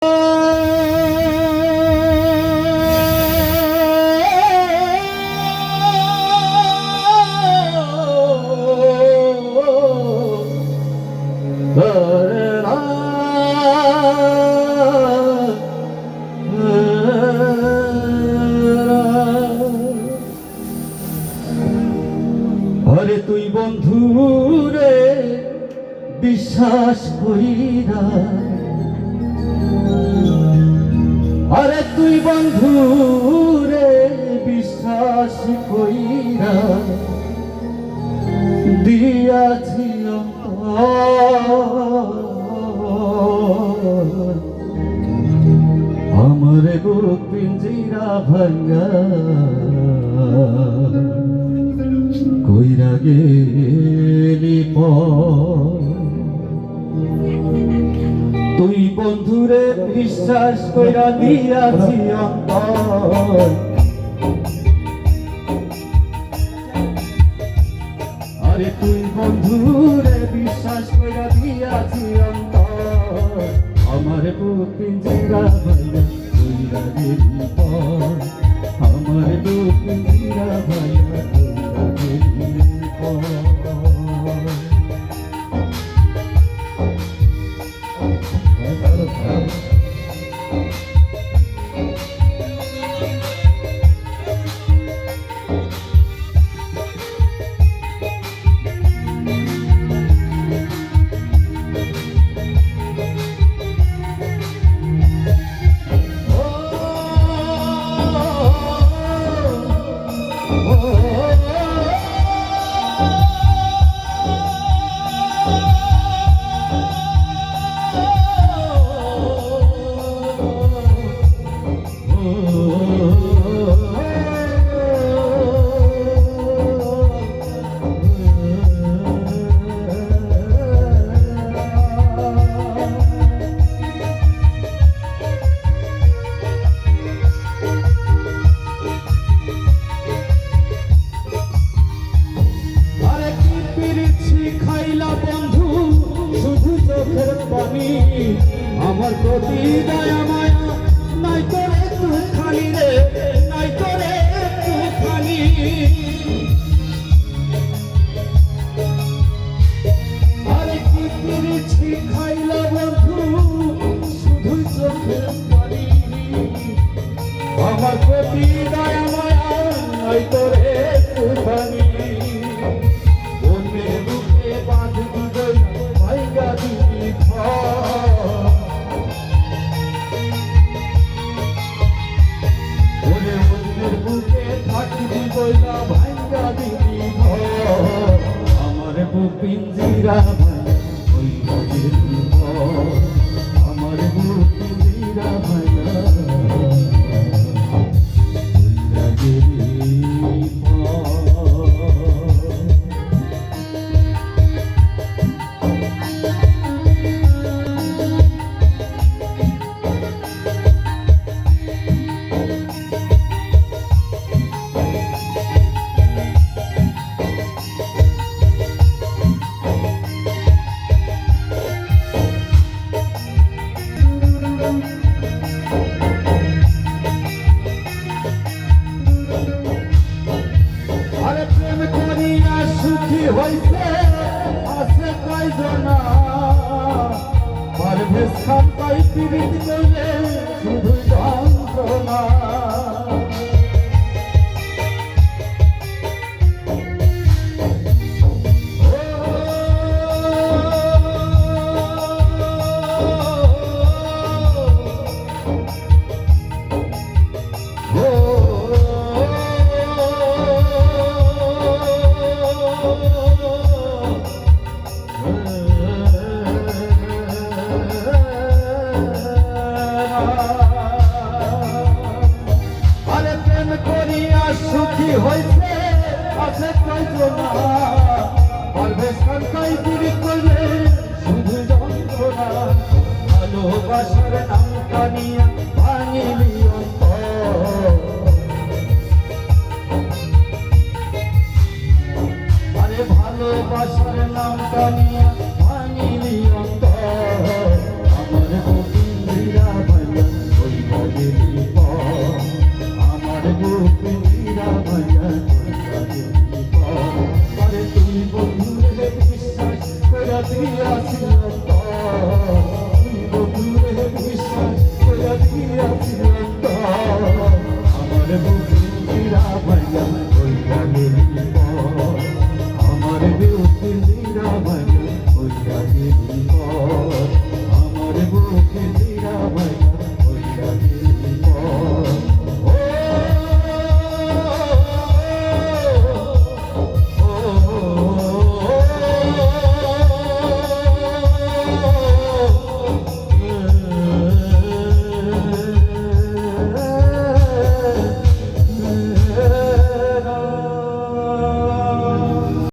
আরে তুই বন্ধুরে বিশ্বাস কইরা, আরে তুই বন্ধুরে বিশ্বাস কইরা দিয়াছি আমার বুক পিঞ্জিরা ভাঙ্গা কইরা গেলি তুই বন্ধুরে বিশ্বাস কইরা দিয়াছি অন্তর, আরে তুই বন্ধুরে বিশ্বাস কইরা দিয়াছি অন্তর আমার বুক পিঞ্জিরা ভাইয়া কইরা গেলি আমার বুক পিঞ্জিরা ভাইয়া কইরা গেলি আমার প্রতি দয়া মায়া নাই করে তুই খালি রে, নাই করে তুই খালি। আরে কি পেরেছি খাইলা বন্ধু শুধু চোখের পানি, আমার প্রতি দয়া মায়া নাই করে তুই খালি। মনের বুকে বাঁধবি ভাইগা দিবি আমার বুক পিঞ্জিরা ভাইয়া আমার বুক পিঞ্জিরা ভাইয়া হইছে আছে কয়জনা পারভেজ খান পাই পীড়িত করলে শুধু যন্ত্রণা। সুখী হইছে আছে কয়জনা পারভেজ খান কাই পীড়িত করলে শুধু যন্ত্রণা। ভালোবাসার নামটা নিয়ে ভাঙিলি অন্তর, আরে ভালোবাসার নামটা নিয়ে